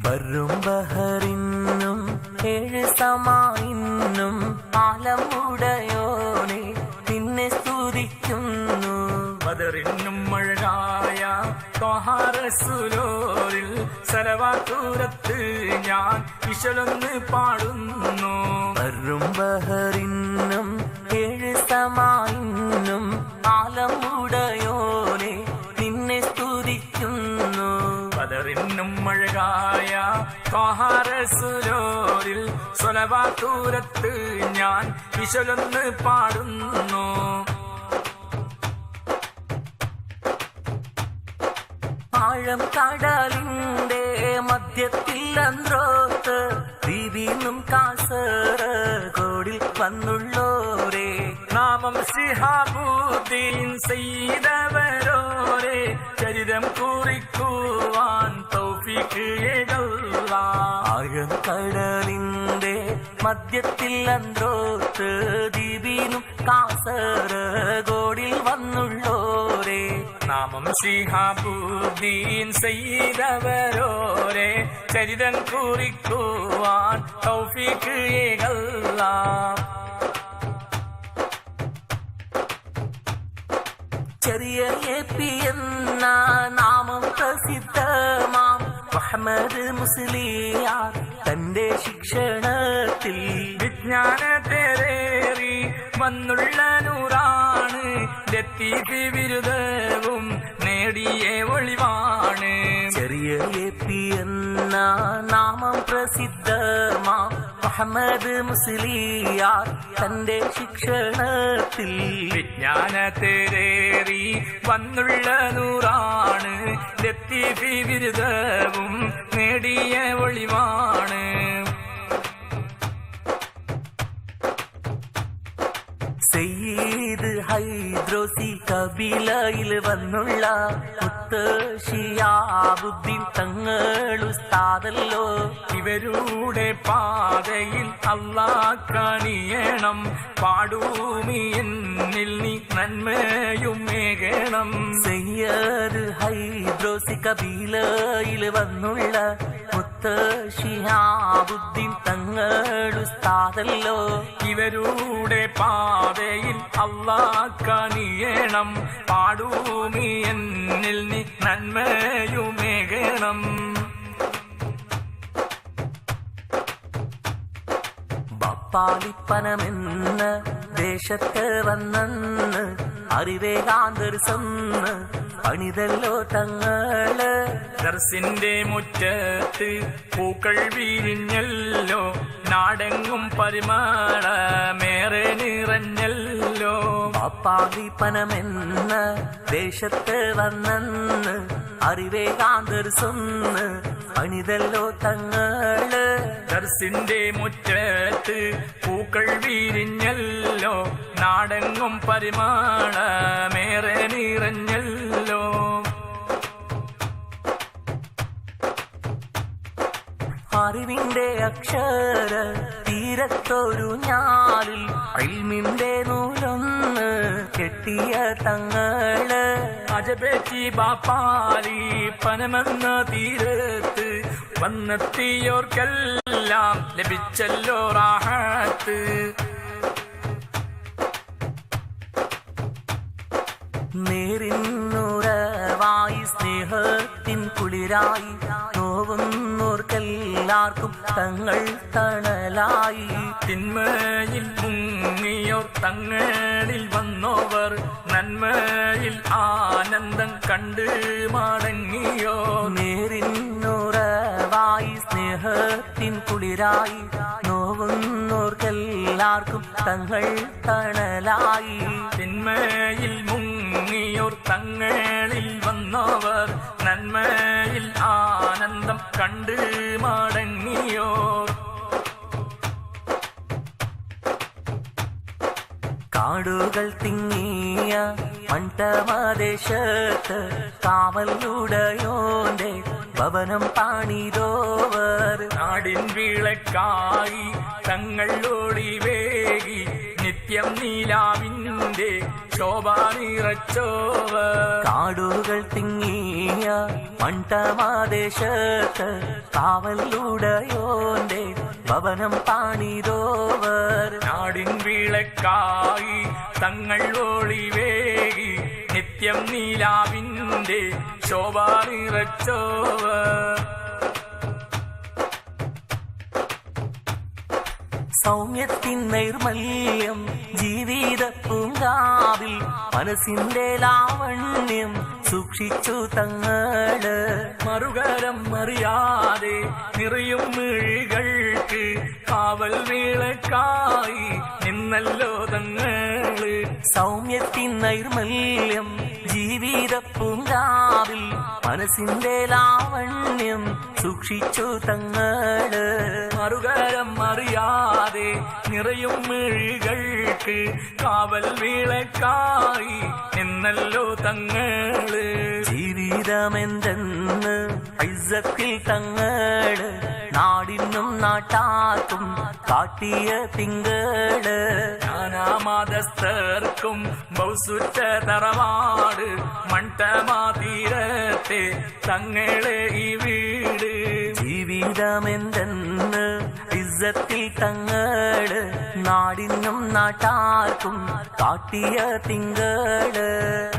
ബറും ബഹറിനും ഏഴ് സമായിന്നും ആലമുടയോനെ നിന്നെ സ്തുതിക്കുന്നു. ബദറിനും മഴകായ ത്വഹാറസൂലോരിൽ സലവാത്തൂരത്ത് ഞാൻ ഇശലൊന്ന് പാടുന്നു. ബറും ബഹറിനും ഏഴ് സമായിന്നും ആലമുടയോനെ നിന്നെ സ്തുതിക്കുന്നു. ബദറിനും മഴകായ ത്വഹാറസൂലോരിൽ സലവാത്തൂരത്ത് ഞാൻ ഇശലൊന്ന് പാടുന്നു. ആഴം കടലിന്റെ മധ്യത്തിൽ അന്ത്രോത്ത് ദ്വീപിന്നും കാസർഗോഡിൽ വന്നുള്ളോരേ നാമം ശിഹാബുദ്ദീൻ സയ്യിദവരോരേ ചരിതം കുറിക്കുവാൻ തൗഫീഖ് ഏകല്ലാ. ആഴം കടലിന്റെ മധ്യത്തിൽ അന്ത്രോത്ത് ദ്വീപിനും കാസർഗോഡിൽ വന്നുള്ളോരേ നാമം ശിഹാബുദ്ദീൻ സയ്യിദവരോരേ ചരിതം കുറിക്കുവാൻ തൗഫീഖ് ഏകല്ലാ. ചെറിയ എപി എന്ന നാമം പ്രസിദ്ധമാം മുഹമ്മദ് മുസ്ലിയാർ തന്റെ ശിക്ഷണത്തിൽ വിജ്ഞാനത്തേറേറി വന്നുള്ള നൂറാണ്. ലത്തീഫ് ബിരുദവും നേടിയ ഒളിവാണ്. ചെറിയ എപി എന്ന നാമം പ്രസിദ്ധമാം മുഹമ്മദ് മുസ്ലിയാർ തന്റെ ശിക്ഷണത്തിൽ വിജ്ഞാനത്തേറേറി വന്നുള്ള നൂറാണ്. ലത്തീഫ് ബിരുദവും നേടിയ ഒളിവാണ്. സയ്യിദ് ഹൈദ്രോസി കബീലയിൽ വന്നുള്ള മുത്ത് ശിഹാബുദ്ദീൻ തങ്ങൾ ഉസ്താദല്ലോ. ഇവരുടെ പാതയിൽ അല്ലാഹ് കനിയണം. പാടൂമി എന്നിൽ നീ നന്മയും മേകണം. സയ്യിദ് ഹൈദ്രോസി കബീലയിൽ വന്നുള്ള മുത്ത് ശിഹാബുദ്ദീൻ തങ്ങൾ ഉസ്താദല്ലോ. ഇവരുടെ പാതയിൽ അല്ലാഹ് കനിയണം. പാടൂമി എന്നിൽ നീ നന്മയുമേകണം. ബാപ്പാലിപ്പനമെന്ന ദേശത്ത് വന്നെന്ന് അറിവേകാന്തർസന്ന് പണിതല്ലോ തങ്ങള്. ദർസിന്റെ മുറ്റത്ത് പൂക്കൾ വിരിഞ്ഞല്ലോ. നാടെങ്ങും പരിമളമേറെ നിറഞ്ഞല്ലോ. ബാപ്പാലിപ്പനമെന്ന ദേശത്ത് വന്നെന്ന് അറിവേകാന്തർസന്ന് പണിതല്ലോ തങ്ങള്. ദർസിന്റെ മുറ്റത്ത് പൂക്കൾ വിരിഞ്ഞല്ലോ. നാടെങ്ങും പരിമളമേറെ നിറഞ്ഞല്ലോ. അറിവിന്റെ അക്ഷര തീരത്തൊരു ഞാലിൽ ഇൽമിന്റെ നൂലൊന്ന് കെട്ടിയ തങ്ങള്. അജബേച്ചി ബാപ്പാലി പനമെന്ന തീരത്ത് വന്നെത്തിയോർക്കെല്ലാം ലഭിച്ചല്ലോ റാഹത്ത്. നേരിന്നുറവായി സ്നേഹത്തിൻ കുളിരായി നോവുന്നോർക്കെല്ലാവർക്കും തങ്ങൾ തണലായി. തിന്മയിൽ മുങ്ങിയോർ തങ്ങളിൽ വന്നോവർ നന്മയിൽ ആനന്ദം കണ്ട് മടങ്ങിയോ. നേരിന്നുറവായി സ്നേഹത്തിൻ കുളിരായി നോവുന്നോർക്കെല്ലാവർക്കും തങ്ങൾ തണലായി. തിന്മയിൽ മുങ്ങിയോർ തങ്ങളിൽ വന്നവർ നന്മയിൽ ആനന്ദം കണ്ട് മടങ്ങിയോർ. കാടുകൾ തിങ്ങിയ മണ്ഡമദേശത്ത് കാവലുടയോന്റെ ഭവനം പാണിതോവർ. നാടിൻ വിളക്കായി തങ്ങൾ ഒളിവേകി നിത്യം നീലാവിന്റെ ശോഭ നിറച്ചോവർ. കാടുകൾ തിങ്ങിയ മണ്ടമാദേശത്ത് കാവലുടയോന്റെ ഭവനം പാണിതോവർ. നാടിൻ വിളക്കായി തങ്ങൾ ഒളിവേകി നിത്യം നീലാവിന്റെ ശോഭ നിറച്ചോവർ. സൗമ്യത്തിൻ നൈർമല്യം ജീവിത പൂങ്കാവിൽ മനസ്സിന്റെ ലാവണ്യം സൂക്ഷിച്ചു തങ്ങള്. മറുകരം അറിയാതെ നിറയും മിഴികൾക്ക് കാവൽ വിളക്കായി നിന്നല്ലോ തങ്ങള്. സൗമ്യത്തിൻ നൈർമല്യം ജീവിത പൂങ്കാവിൽ മനസ്സിന്റെ ലാവണ്യം സൂക്ഷിച്ചു തങ്ങള്. മറുകരം അറിയാതെ നിറയും മിഴികൾക്ക് കാവൽ വിളക്കായി നിന്നല്ലോ തങ്ങള്. ജീവിതമെന്തെന്ന് ഇസ്സത്തിൽ തങ്ങള് നാടിനും നാട്ടാർക്കും കാട്ടിയ തിങ്കള്. നാനാമതസ്ഥർക്കും ബൗസുറ്റ തറവാട് മണ്ടമാതീരത്തെ തങ്ങളെ ഈ വീട്. ജീവിതമെന്തെന്ന് ഇസ്സത്തിൽ തങ്ങള് നാടിനും നാട്ടാർക്കും കാട്ടിയ തിങ്കള്.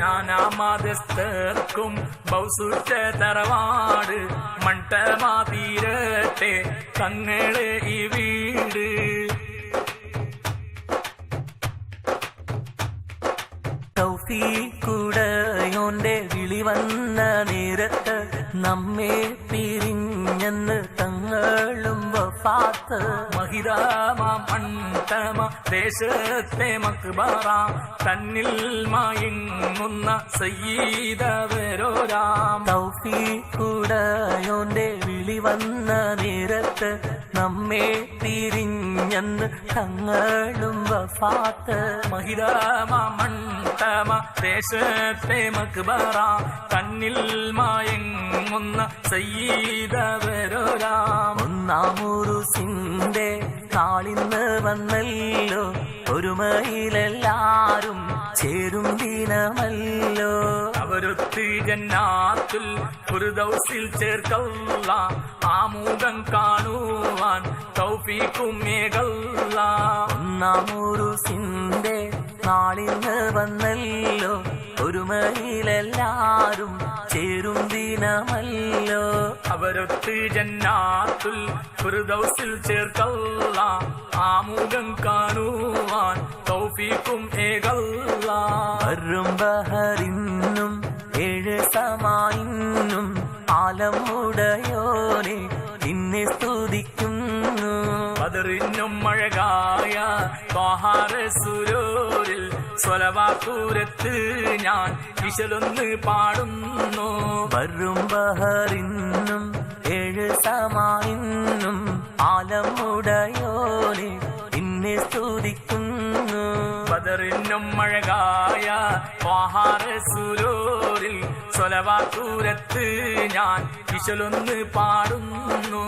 നാനാമതസ്ഥർക്കും ബൗസുറ്റ തറവാട് മണ്ടമാതീരത്തെ തങ്ങളെ ഈ വീട്. തൗഫീഖുടയോന്റെ വിളി വന്ന നേരത്ത് നമ്മെ പിരിഞ്ഞെന്ന് തങ്ങളും വഫാത്ത്. മഹിതാമ മണ്ടമ ദേശത്തെ മക്ബറ തന്നിൽ മയങ്ങുന്ന സയ്യിദവരോരാം. തൗഫീഖുടയോന്റെ വിളി വന്ന നേരത്ത് നമ്മെ പിരിഞ്ഞെന്ന് തങ്ങളും വഫാത്ത്. മഹിതാമ മണ്ടമ ദേശത്തെ മക്ബറ തന്നിൽ മയങ്ങുന്ന സയ്യിദവരോരാം. ഒന്നാമുറുസിന്റെ നാളിന്ന് വന്നല്ലോ ഒരുമയിലെല്ലാരും ചേരും ദിനമല്ലോ. അവരൊത്ത് ജന്നാത്തുൽ ഫിർദൗസിൽ ചേർക്കല്ല ആമുഖം കാണുവാൻ തൗഫീഖും ഏകല്ല. ഒന്നാമുറുസിന്റെ നാളിന്ന് വന്നല്ലോ ഒരുമയിലെല്ലാരും ചേരും ദിനമല്ലോ. അവരൊത്ത് ജന്നാത്തുൽ ഫിർദൗസിൽ ചേർക്കല്ല ആമുഖം കാണുവാൻ തൗഫീഖും ഏകല്ല. ബർറും ബഹറിനും 7 സമായിന്നും ആലമുടയോനെ നിന്നെ സ്തുതിക്കുന്നു. ബദറിനും അഴകായ ത്വാഹ റസൂലിൽ സ്വലവാത്തൂരത്ത് ഞാൻ വിശലൊന്ന് പാടുന്നു. ബർറും ബഹറിനും 7 സമായിന്നും ആലമുടയോനെ നിന്നെ സ്തുതിക്കുന്നു. ബദറിനും അഴകായ ത്വാഹ റസൂലിൽ സ്വലവാത്തൂരത്ത് ഞാൻ വിശലൊന്ന് പാടുന്നു.